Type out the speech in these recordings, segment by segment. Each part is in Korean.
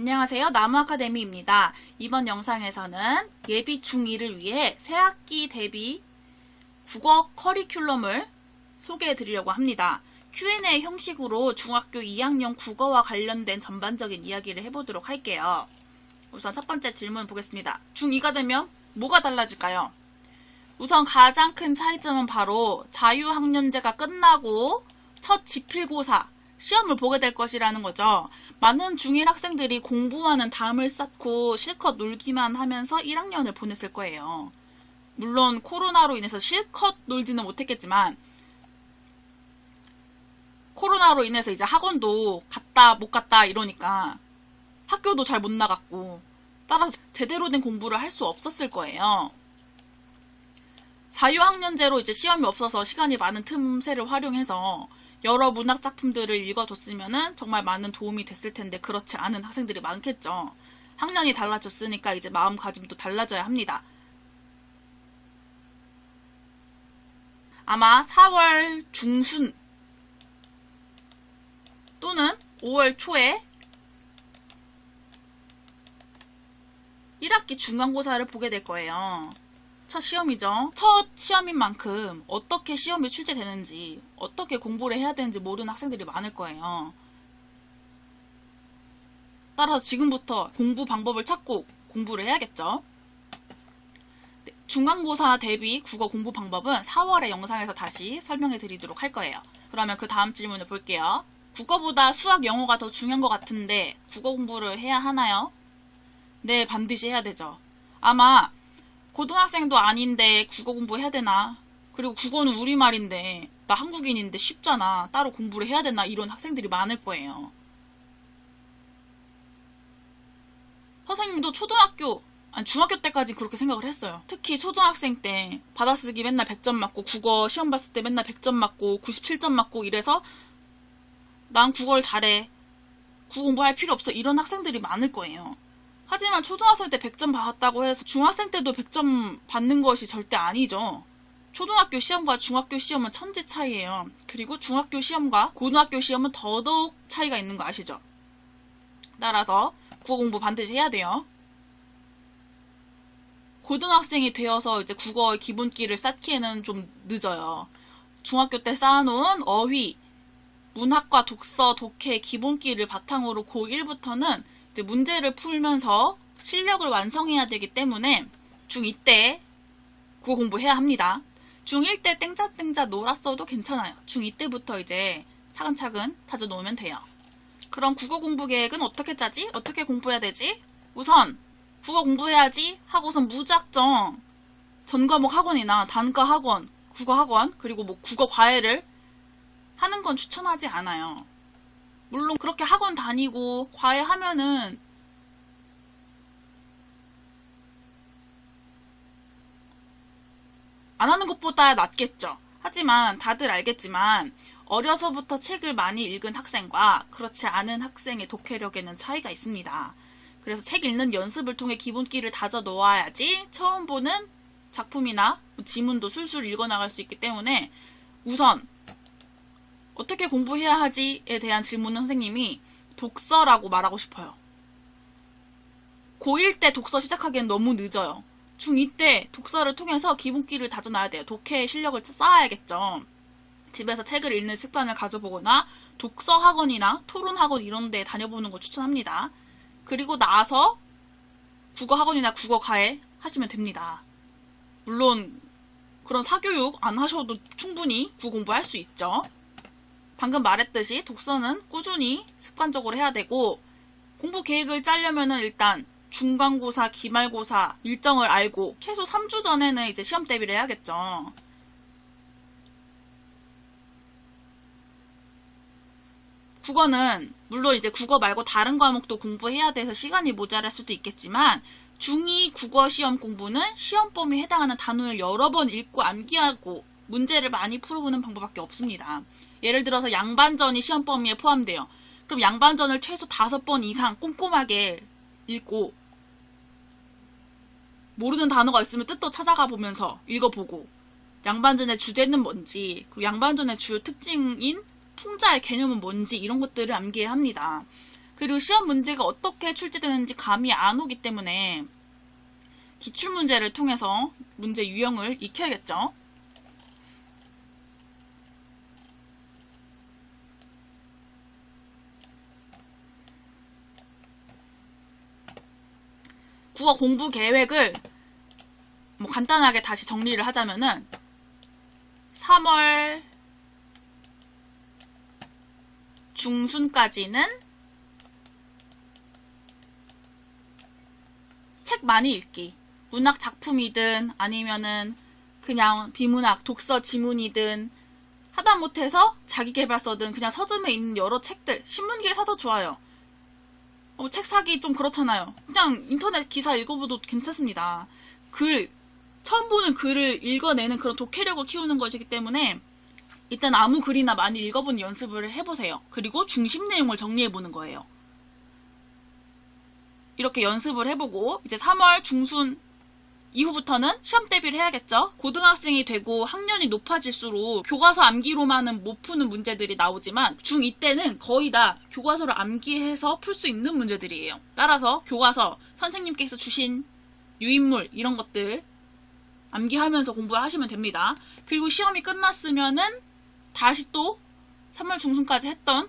안녕하세요. 나무아카데미입니다. 이번 영상에서는 예비 중2를 위해 새학기 대비 국어 커리큘럼을 소개해 드리려고 합니다. Q&A 형식으로 중학교 2학년 국어와 관련된 전반적인 이야기를 해보도록 할게요. 우선 첫 번째 질문 보겠습니다. 중2가 되면 뭐가 달라질까요? 우선 가장 큰 차이점은 바로 자유학년제가 끝나고 첫 지필고사 시험을 보게 될 것이라는 거죠. 많은 중1 학생들이 공부와는 담을 쌓고 실컷 놀기만 하면서 1학년을 보냈을 거예요. 물론 코로나로 인해서 실컷 놀지는 못했겠지만 코로나로 인해서 이제 학원도 갔다 못 갔다 이러니까 학교도 잘 못 나갔고 따라서 제대로 된 공부를 할 수 없었을 거예요. 자유학년제로 이제 시험이 없어서 시간이 많은 틈새를 활용해서 여러 문학 작품들을 읽어뒀으면 정말 많은 도움이 됐을 텐데 그렇지 않은 학생들이 많겠죠. 학년이 달라졌으니까 이제 마음가짐도 달라져야 합니다. 아마 4월 중순 또는 5월 초에 1학기 중간고사를 보게 될 거예요. 첫 시험이죠. 첫 시험인 만큼 어떻게 시험이 출제되는지, 어떻게 공부를 해야 되는지 모르는 학생들이 많을 거예요. 따라서 지금부터 공부 방법을 찾고 공부를 해야겠죠. 네, 중간고사 대비 국어 공부 방법은 4월의 영상에서 다시 설명해 드리도록 할 거예요. 그러면 그 다음 질문을 볼게요. 국어보다 수학, 영어가 더 중요한 것 같은데 국어 공부를 해야 하나요? 네, 반드시 해야 되죠. 아마 고등학생도 아닌데 국어 공부해야 되나? 그리고 국어는 우리말인데 나 한국인인데 쉽잖아. 따로 공부를 해야 되나? 이런 학생들이 많을 거예요. 선생님도 중학교 때까지 그렇게 생각을 했어요. 특히 초등학생 때 받아쓰기 맨날 100점 맞고 국어 시험 봤을 때 맨날 100점 맞고 97점 맞고 이래서 난 국어를 잘해. 국어 공부할 필요 없어. 이런 학생들이 많을 거예요. 하지만 초등학생 때 100점 받았다고 해서 중학생 때도 100점 받는 것이 절대 아니죠. 초등학교 시험과 중학교 시험은 천지 차이예요. 그리고 중학교 시험과 고등학교 시험은 더더욱 차이가 있는 거 아시죠? 따라서 국어 공부 반드시 해야 돼요. 고등학생이 되어서 이제 국어의 기본기를 쌓기에는 좀 늦어요. 중학교 때 쌓아놓은 어휘, 문학과 독서, 독해 기본기를 바탕으로 고1부터는 이제 문제를 풀면서 실력을 완성해야 되기 때문에 중2 때 국어 공부해야 합니다. 중1 때 땡자땡자 놀았어도 괜찮아요. 중2 때부터 이제 차근차근 다져놓으면 돼요. 그럼 국어 공부 계획은 어떻게 짜지? 어떻게 공부해야 되지? 우선 국어 공부해야지 하고선 무작정 전과목 학원이나 단과 학원, 국어 학원, 그리고 뭐 국어 과외를 하는 건 추천하지 않아요. 물론 그렇게 학원 다니고 과외하면은 안 하는 것보다 낫겠죠. 하지만 다들 알겠지만 어려서부터 책을 많이 읽은 학생과 그렇지 않은 학생의 독해력에는 차이가 있습니다. 그래서 책 읽는 연습을 통해 기본기를 다져 놓아야지 처음 보는 작품이나 지문도 술술 읽어나갈 수 있기 때문에 우선 어떻게 공부해야 하지에 대한 질문은 선생님이 독서라고 말하고 싶어요. 고1 때 독서 시작하기엔 너무 늦어요. 중2 때 독서를 통해서 기본기를 다져놔야 돼요. 독해 실력을 쌓아야겠죠. 집에서 책을 읽는 습관을 가져보거나 독서 학원이나 토론 학원 이런 데 다녀보는 거 추천합니다. 그리고 나서 국어 학원이나 국어 과외 하시면 됩니다. 물론 그런 사교육 안 하셔도 충분히 국어 공부할 수 있죠. 방금 말했듯이 독서는 꾸준히 습관적으로 해야 되고 공부 계획을 짜려면은 일단 중간고사, 기말고사 일정을 알고 최소 3주 전에는 이제 시험 대비를 해야겠죠. 국어는 물론 이제 국어 말고 다른 과목도 공부해야 돼서 시간이 모자랄 수도 있겠지만 중2 국어 시험 공부는 시험 범위에 해당하는 단어를 여러 번 읽고 암기하고 문제를 많이 풀어보는 방법밖에 없습니다. 예를 들어서 양반전이 시험 범위에 포함돼요. 그럼 양반전을 최소 5번 이상 꼼꼼하게 읽고 모르는 단어가 있으면 뜻도 찾아가 보면서 읽어보고 양반전의 주제는 뭔지 그리고 양반전의 주요 특징인 풍자의 개념은 뭔지 이런 것들을 암기해야 합니다. 그리고 시험 문제가 어떻게 출제되는지 감이 안 오기 때문에 기출문제를 통해서 문제 유형을 익혀야겠죠. 국어 공부 계획을 뭐 간단하게 다시 정리를 하자면은 3월 중순까지는 책 많이 읽기. 문학 작품이든 아니면은 그냥 비문학, 독서 지문이든 하다못해서 자기계발서든 그냥 서점에 있는 여러 책들, 신문기에 사도 좋아요. 책 사기 좀 그렇잖아요. 그냥 인터넷 기사 읽어봐도 괜찮습니다. 처음 보는 글을 읽어내는 그런 독해력을 키우는 것이기 때문에 일단 아무 글이나 많이 읽어보는 연습을 해보세요. 그리고 중심 내용을 정리해보는 거예요. 이렇게 연습을 해보고 이제 3월 중순 이후부터는 시험 대비를 해야겠죠. 고등학생이 되고 학년이 높아질수록 교과서 암기로만은 못 푸는 문제들이 나오지만 중2 때는 거의 다 교과서를 암기해서 풀 수 있는 문제들이에요. 따라서 교과서, 선생님께서 주신 유인물 이런 것들 암기하면서 공부를 하시면 됩니다. 그리고 시험이 끝났으면은 다시 또 3월 중순까지 했던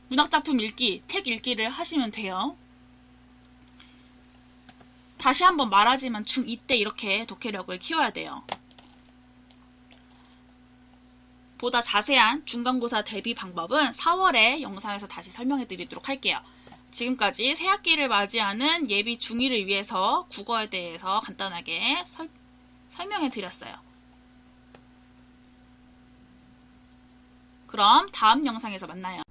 문학작품 읽기, 책 읽기를 하시면 돼요. 다시 한번 말하지만 중2 때 이렇게 독해력을 키워야 돼요. 보다 자세한 중간고사 대비 방법은 4월에 영상에서 다시 설명해 드리도록 할게요. 지금까지 새학기를 맞이하는 예비 중2를 위해서 국어에 대해서 간단하게 설명해 드렸어요. 그럼 다음 영상에서 만나요.